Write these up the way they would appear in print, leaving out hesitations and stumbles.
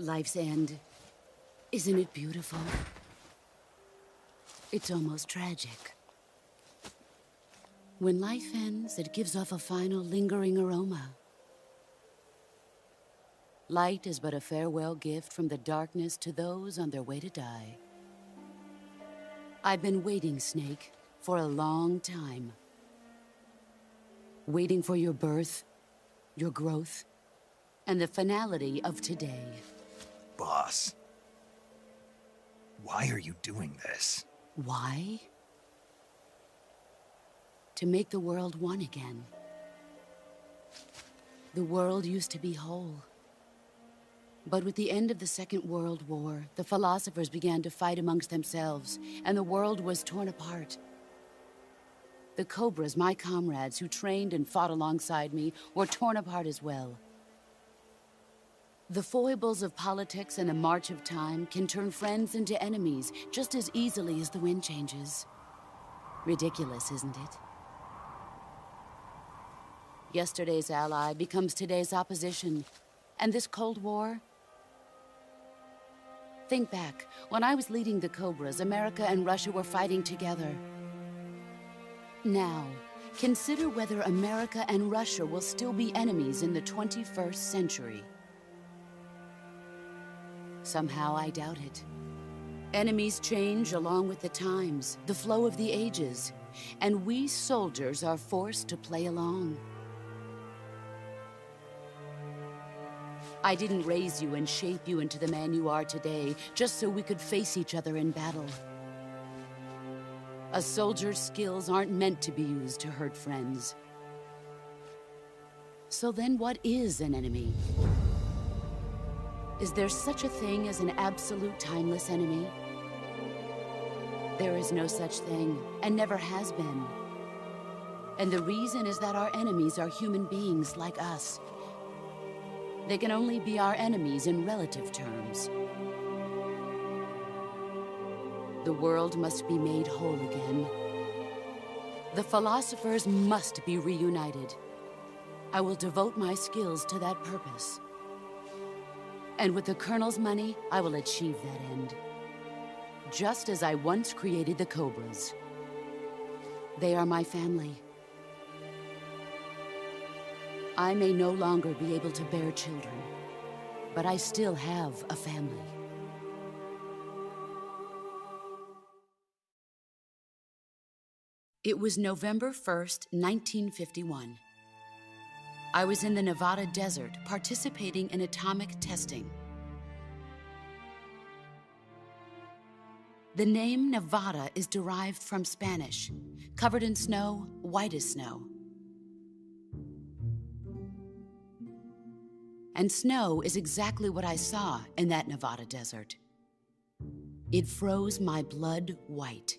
Life's end. Isn't it beautiful? It's almost tragic. When life ends, it gives off a final lingering aroma. Light is but a farewell gift from the darkness to those on their way to die. I've been waiting, Snake, for a long time. Waiting for your birth, your growth, and the finality of today. Boss, why are you doing this? Why? To make the world one again. The world used to be whole. But with the end of the Second World War, the philosophers began to fight amongst themselves, and the world was torn apart. The Cobras, my comrades who trained and fought alongside me, were torn apart as well. The foibles of politics and the march of time can turn friends into enemies just as easily as the wind changes. Ridiculous, isn't it? Yesterday's ally becomes today's opposition. And this Cold War? Think back. When I was leading the Cobras, America and Russia were fighting together. Now, consider whether America and Russia will still be enemies in the 21st century. Somehow I doubt it. Enemies change along with the times, the flow of the ages, and we soldiers are forced to play along. I didn't raise you and shape you into the man you are today just so we could face each other in battle. A soldier's skills aren't meant to be used to hurt friends. So then what is an enemy? Is there such a thing as an absolute timeless enemy? There is no such thing, and never has been. And the reason is that our enemies are human beings like us. They can only be our enemies in relative terms. The world must be made whole again. The philosophers must be reunited. I will devote my skills to that purpose. And with the Colonel's money, I will achieve that end. Just as I once created the Cobras. They are my family. I may no longer be able to bear children, but I still have a family. It was November 1st, 1951. I was in the Nevada desert participating in atomic testing. The name Nevada is derived from Spanish, covered in snow, white as snow. And snow is exactly what I saw in that Nevada desert. It froze my blood white.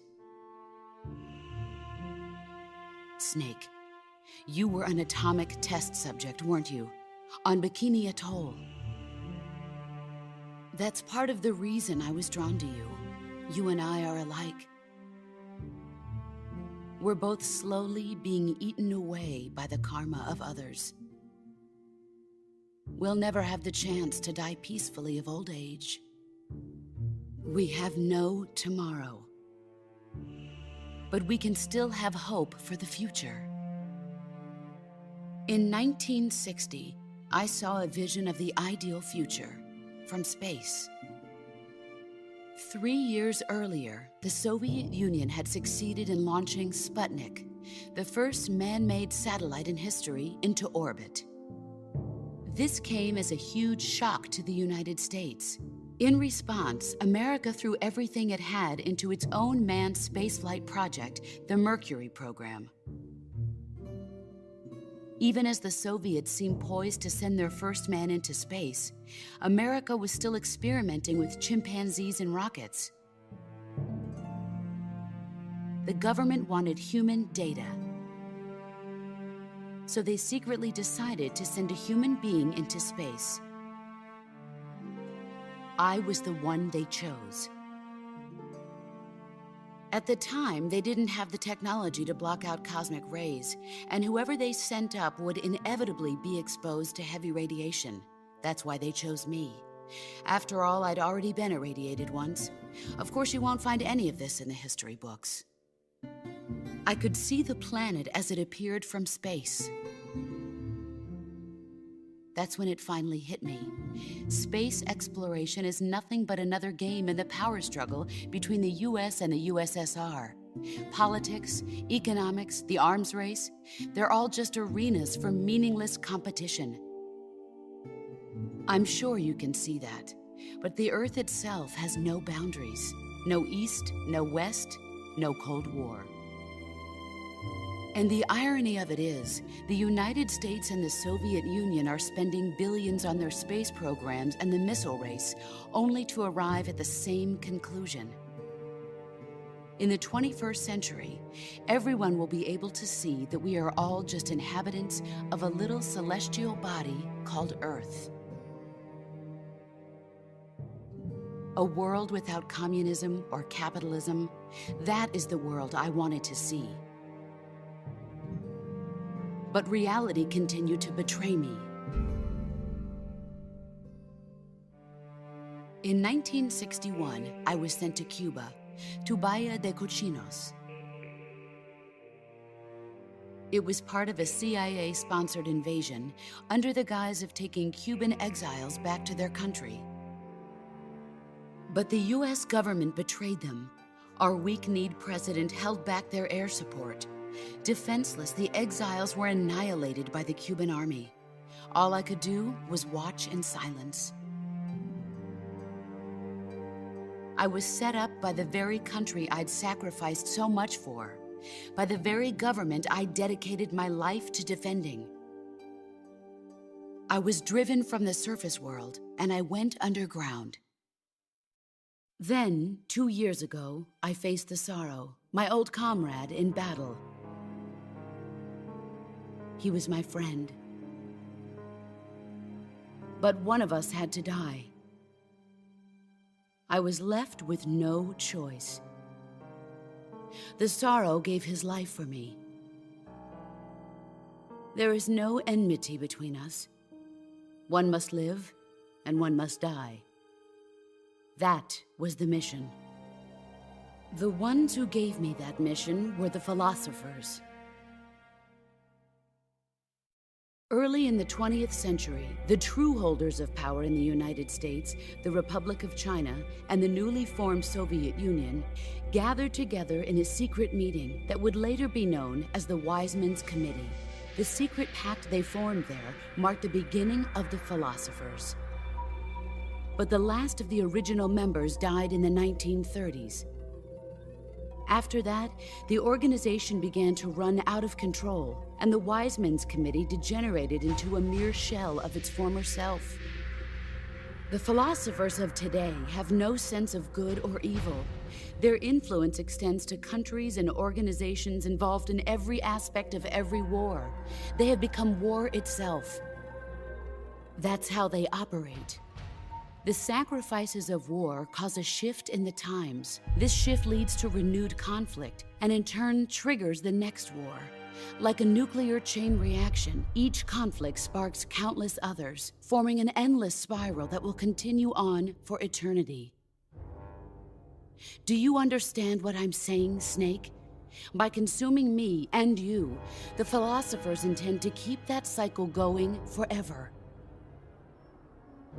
Snake, you were an atomic test subject, weren't you? On Bikini Atoll. That's part of the reason I was drawn to you. You and I are alike. We're both slowly being eaten away by the karma of others. We'll never have the chance to die peacefully of old age. We have no tomorrow. But we can still have hope for the future. In 1960, I saw a vision of the ideal future from space. 3 years earlier, the Soviet Union had succeeded in launching Sputnik, the first man-made satellite in history, into orbit. This came as a huge shock to the United States. In response, America threw everything it had into its own manned spaceflight project, the Mercury program. Even as the Soviets seemed poised to send their first man into space, America was still experimenting with chimpanzees and rockets. The government wanted human data. So they secretly decided to send a human being into space. I was the one they chose. At the time, they didn't have the technology to block out cosmic rays, and whoever they sent up would inevitably be exposed to heavy radiation. That's why they chose me. After all, I'd already been irradiated once. Of course, you won't find any of this in the history books. I could see the planet as it appeared from space. That's when it finally hit me. Space exploration is nothing but another game in the power struggle between the US and the USSR. Politics, economics, the arms race, they're all just arenas for meaningless competition. I'm sure you can see that, but the Earth itself has no boundaries. No East, no West, no Cold War. And the irony of it is, the United States and the Soviet Union are spending billions on their space programs and the missile race, only to arrive at the same conclusion. In the 21st century, everyone will be able to see that we are all just inhabitants of a little celestial body called Earth. A world without communism or capitalism, that is the world I wanted to see. But reality continued to betray me. In 1961, I was sent to Cuba, to Bahia de Cochinos. It was part of a CIA-sponsored invasion under the guise of taking Cuban exiles back to their country. But the US government betrayed them. Our weak-kneed president held back their air support. Defenseless, the exiles were annihilated by the Cuban army. All I could do was watch in silence. I was set up by the very country I'd sacrificed so much for, by the very government I dedicated my life to defending. I was driven from the surface world, and I went underground. Then, 2 years ago, I faced the Sorrow, my old comrade in battle. He was my friend. But one of us had to die. I was left with no choice. The Sorrow gave his life for me. There is no enmity between us. One must live, and one must die. That was the mission. The ones who gave me that mission were the philosophers. Early in the 20th century, the true holders of power in the United States, the Republic of China, and the newly formed Soviet Union gathered together in a secret meeting that would later be known as the Wise Men's Committee. The secret pact they formed there marked the beginning of the philosophers. But the last of the original members died in the 1930s. After that, the organization began to run out of control, and the Wise Men's Committee degenerated into a mere shell of its former self. The philosophers of today have no sense of good or evil. Their influence extends to countries and organizations involved in every aspect of every war. They have become war itself. That's how they operate. The sacrifices of war cause a shift in the times. This shift leads to renewed conflict, and in turn triggers the next war. Like a nuclear chain reaction, each conflict sparks countless others, forming an endless spiral that will continue on for eternity. Do you understand what I'm saying, Snake? By consuming me and you, the philosophers intend to keep that cycle going forever.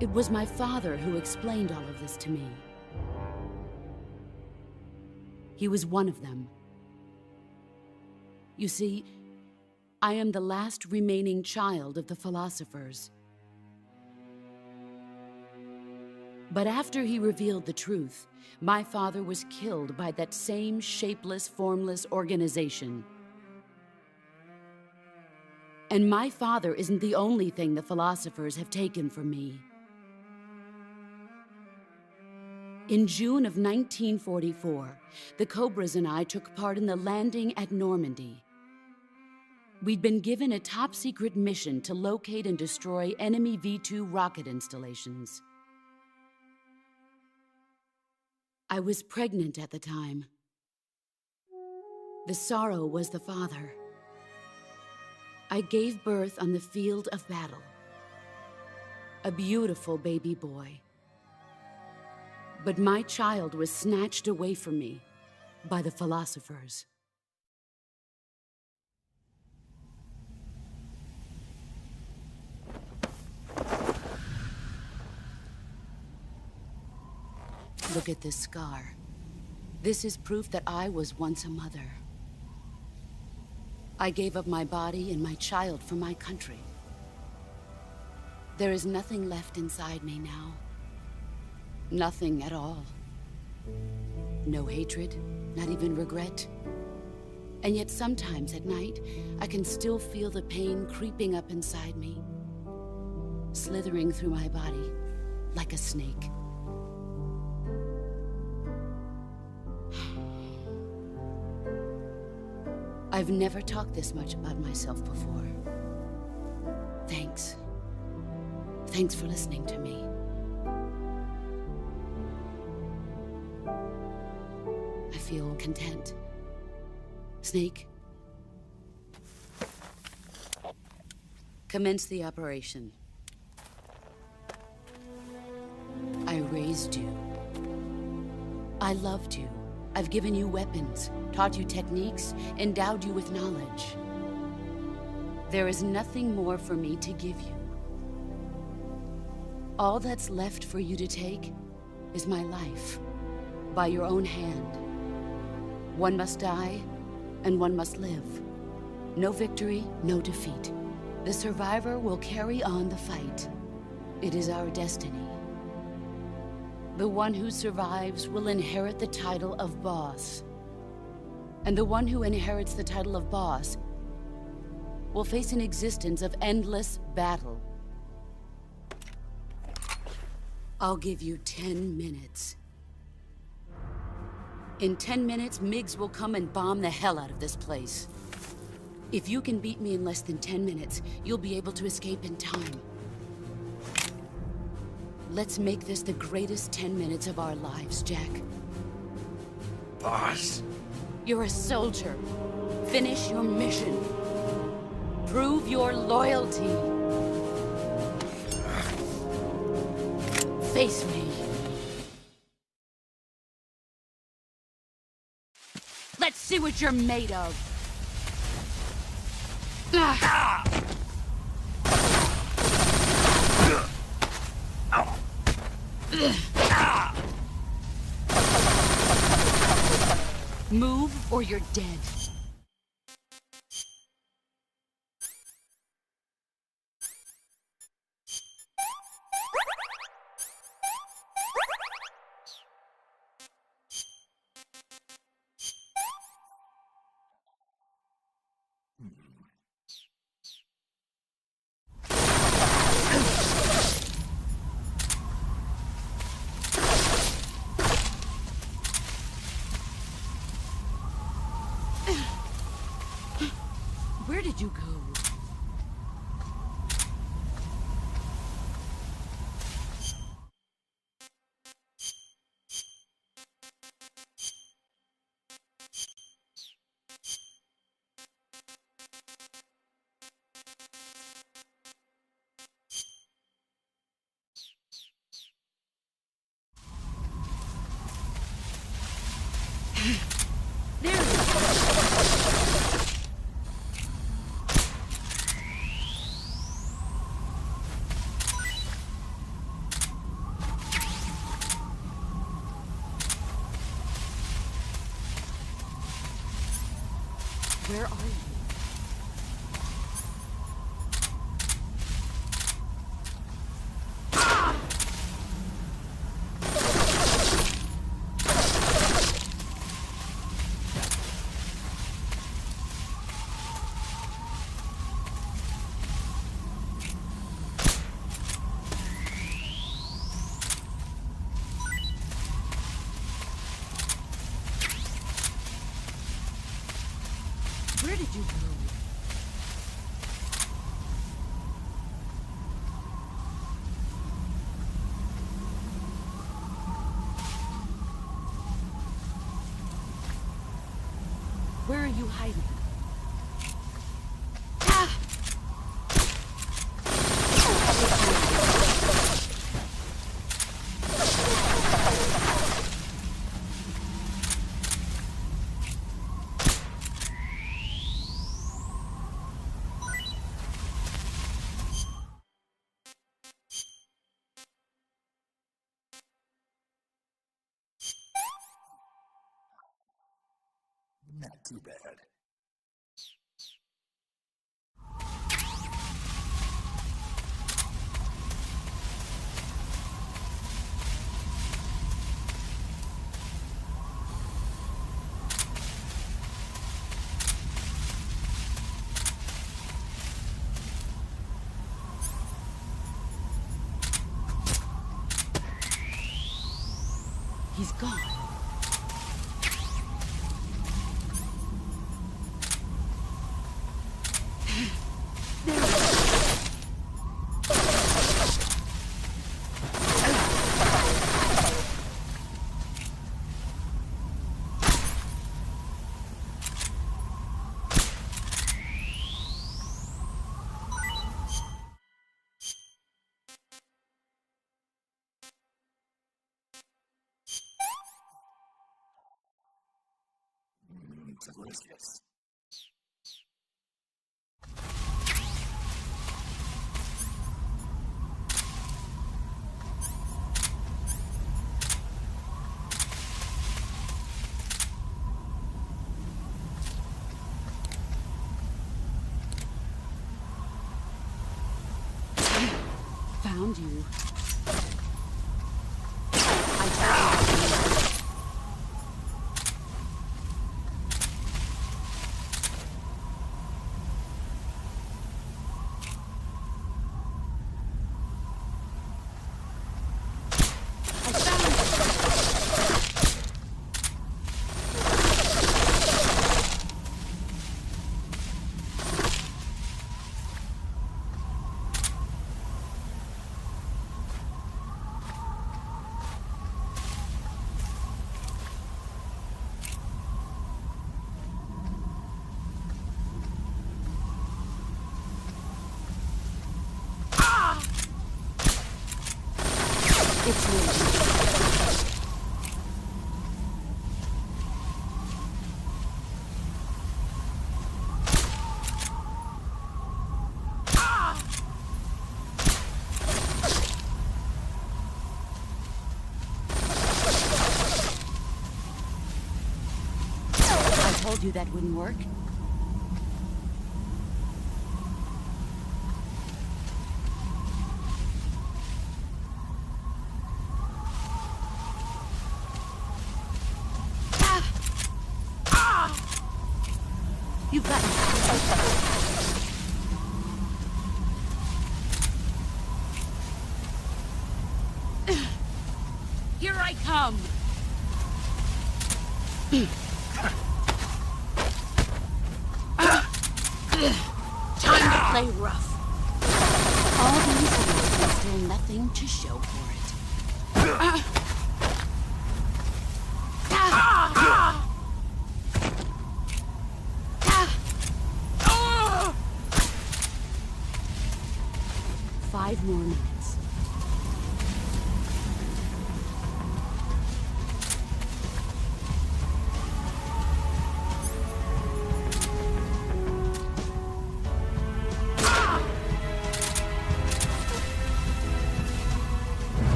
It was my father who explained all of this to me. He was one of them. You see, I am the last remaining child of the philosophers. But after he revealed the truth, my father was killed by that same shapeless, formless organization. And my father isn't the only thing the philosophers have taken from me. In June of 1944, the Cobras and I took part in the landing at Normandy. We'd been given a top-secret mission to locate and destroy enemy V-2 rocket installations. I was pregnant at the time. The Sorrow was the father. I gave birth on the field of battle. A beautiful baby boy, But my child was snatched away from me by the philosophers. Look at this scar. This is proof that I was once a mother. I gave up my body and my child for my country. There is nothing left inside me now. Nothing at all. No hatred, not even regret. And yet sometimes at night, I can still feel the pain creeping up inside me, slithering through my body like a snake. I've never talked this much about myself before. Thanks. Thanks for listening to me. I feel content. Snake, commence the operation. I raised you. I loved you. I've given you weapons, taught you techniques, endowed you with knowledge. There is nothing more for me to give you. All that's left for you to take is my life, by your own hand. One must die, and one must live. No victory, no defeat. The survivor will carry on the fight. It is our destiny. The one who survives will inherit the title of boss. And the one who inherits the title of boss will face an existence of endless battle. I'll give you 10 minutes. In 10 minutes, MiGs will come and bomb the hell out of this place. If you can beat me in less than 10 minutes, you'll be able to escape in time. Let's make this the greatest 10 minutes of our lives, Jack. Boss? You're a soldier. Finish your mission. Prove your loyalty. Face me. Let's see what you're made of. Move or you're dead. Where did you go? There he is. Where are you? Where did you go? Where are you hiding? Ah! Not too bad. He's gone. Delicious. Found you. I found you. It's me. I told you that wouldn't work. You've got Here I come. Time to play rough. All these years and still nothing to show for it. 5 more minutes.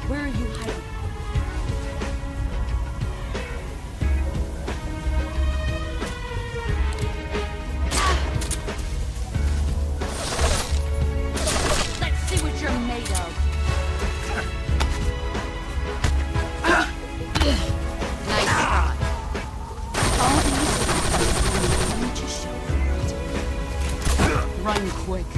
Where are you hiding? Let's see what you're made of. Nice try. All these things to show for it. Run quick.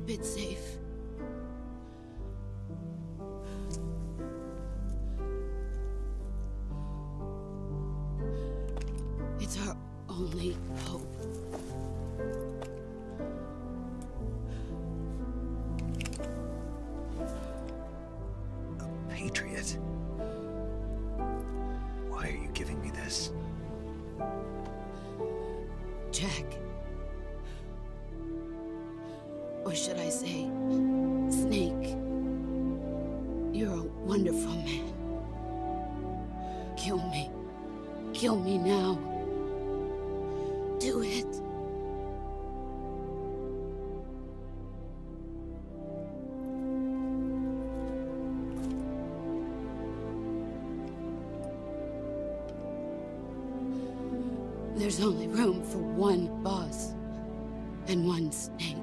keep it safe. It's our only hope. A patriot? Why are you giving me this? Jack. Or should I say, Snake. You're a wonderful man. Kill me. Kill me now. Do it. There's only room for one boss and one snake.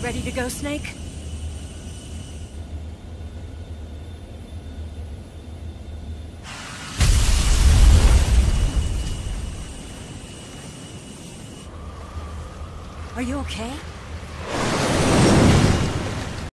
Ready to go, Snake? Are you okay?